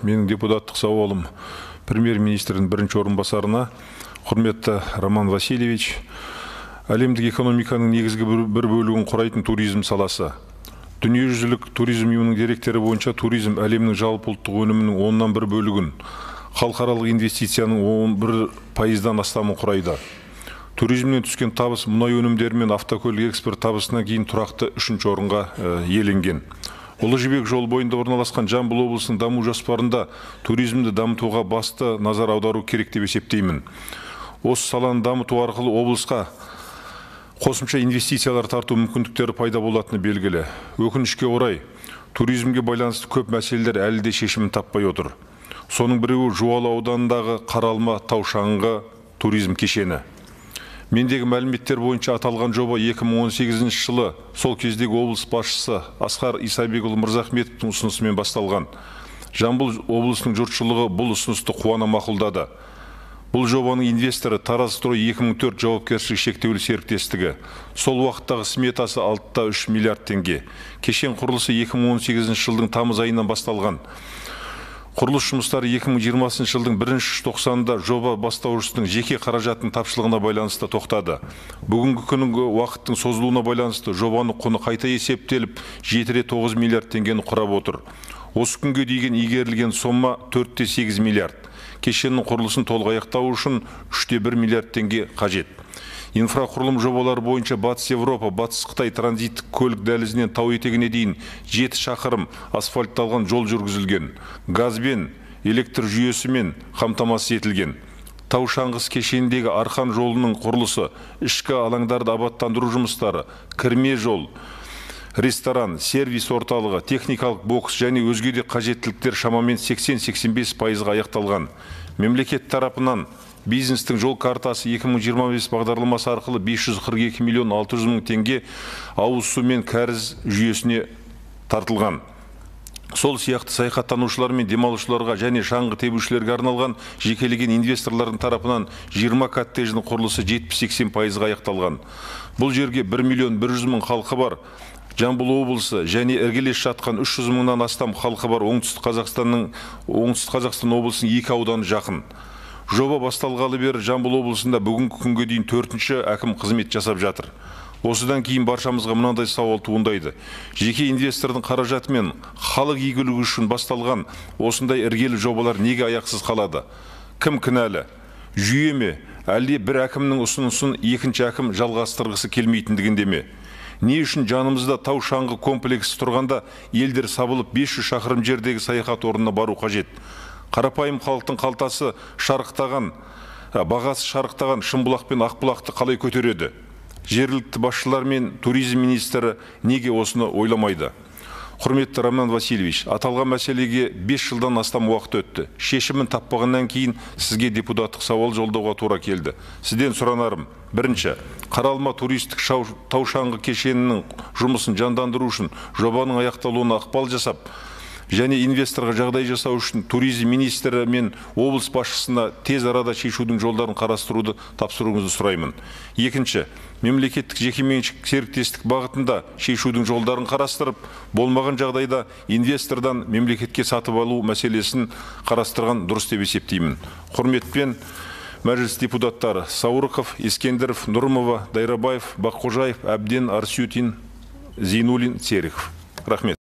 Менің депутаттық сауалым премьер-министрдің бірінші орынбасарына. Құрметті Роман Васильевич, әлемдік экономиканың негізгі бір бөлігін құрайтын туризм саласы. Дүниежүзілік туризм ұйымының деректері бойынша туризм әлемнің жалпы ұлттық өнімінің 1/1 бөлігін, халықаралық инвестицияның 11%-дан астамын құрайды. Туризмнен түскен табыс мұнай өнімдері мен автокөлік экспорт табысынан кейін тұрақты 3-ші орынға иеленген. Ұлы жібек жол бойында орналасқан Жамбыл облысының даму жоспарында туризмді дамытуға басты назар аудару керек деп есептеймін. Осы саланы дамыту арқылы облысқа қосымша инвестициялар тарту мүмкіндіктері пайда болатыны белгілі. Өкінішке орай, туризмге байланысты көп мәселелер әлі де шешімін таппай отыр. Соның біреуі Жуалы ауданындағы Қаралма тау-шаңғы туризм кешені. Мендегі мәліметтер бойынша аталған жоба 2018 жылы сол кездегі облыс басшысы Асқар Исабекұлы Мырзахметовтың ұсынысымен басталған. Жамбыл облысының жұртшылығы бұл ұсынысты қуана мақұлдады. Бұл жобаның инвесторы Таразстрой 2004 жауапкершілігі шектеулі серіктестігі. Сол уақыттағы сметасы 6,3 миллиард теңге. Кешен құрылысы 2018 жылдың тамыз айынан басталған. Құрылыс жұмыстары 2020 жылдың 1-ші тоқсанында жоба бастаушысының жеке қаражатының тапшылығына байланысты тоқтады. Бүгінгі күнгі уақыттың созылуына байланысты жобаны құны қайта есептеліп 7,9 миллиард теңгені құрап отыр. Осы күнге дейін игерілген сомма 4,8 миллиард. Кешеннің құрылысын толық аяқтау үшін 3,1 миллиард теңге қажет. Инфрақұрылым жобалары бойынша Батыс Европа, Батыс Қытай транзиттік көлік дәлізінен тау етегіне дейін 7 шақырым асфальтталған жол жүргізілген. Газбен, электр жүйесімен қамтамасыз етілген. Тау-шаңғыс кешеніндегі Арқан жолының құрылысы, ішкі алаңдарды абаттандыру жұмыстары, кірме жол, ресторан, сервис орталығы, техникалық бокс және өзге де қажеттіліктер шамамен 80-85%-ға аяқталған. Мемлекет тарапынан бизнестің жол картасы 2025 бағдарламасы арқылы 542 миллион 600 мың теңге ауыз су мен кәріз жүйесіне тартылған. Сол сияқты саяхаттанушылар мен демалушыларға және шаңғы тебушілерге арналған жекелеген инвесторлардың тарапынан 20 коттедждің құрылысы 70-80%-ға аяқталған. Бұл жерге 1 миллион 100 мың халқы бар Жамбыл облысы және іргелес жатқан 300 мыңнан астам халқы бар Оңтүстік Қазақстан облысының 2 ауданы жақын. Жоба басталғалы бері Жамбыл облысында бүгінгі күнге дейін 4-ші әкім қызмет жасап жатыр. Осыдан кейін баршамызға мынандай сауал туындайды. Жеке инвестордың қаражатымен халық игілігі үшін басталған осындай іргелі жобалар неге аяқсыз қалады? Кім кінәлі? Жүйе ме? Әлде бір әкімнің ұсынысын екінші әкім жалғастырғысы келмейтіндігінде ме? Не үшін жанымызда тау-шаңғы комплексі тұрғанда елдер сабылып 500 шақырым жердегі саяхат орнына бару қажет? Қарапайым халықтың қалтасы шарықтаған, бағасы шарықтаған Шымбұлақ пен Ақбұлақты қалай көтереді? Жергілікті басшылар мен туризм министрі неге осыны ойламайды? Құрметті Роман Васильевич, аталған мәселеге 5 жылдан астам уақыт өтті. Шешімін таппағаннан кейін сізге депутаттық сауал жолдауға тура келді. Сізден сұранарым: бірінші, Қаралма туристік тау-шаңғы кешенінің жұмысын жандандыру үшін жобаның аяқталуына ықпал жасап, және инвесторға жағдай жасау үшін туризм министрі мен облыс басшысына тез арада шешудің жолдарын қарастыруды тапсыруыңызды сұраймын. Екінші, мемлекеттік жекеменшік серіктестік бағытында шешудің жолдарын қарастырып, болмаған жағдайда инвестордан мемлекетке сатып алу мәселесін қарастырған дұрыс деп есептеймін. Құрметпен мәжіліс депутаттары Саурықов, Ескендіров, Нұрымова, Дайрабаев, Баққожаев, Әбден, Арсютин, Зейнулин, Серихов. Рахмет.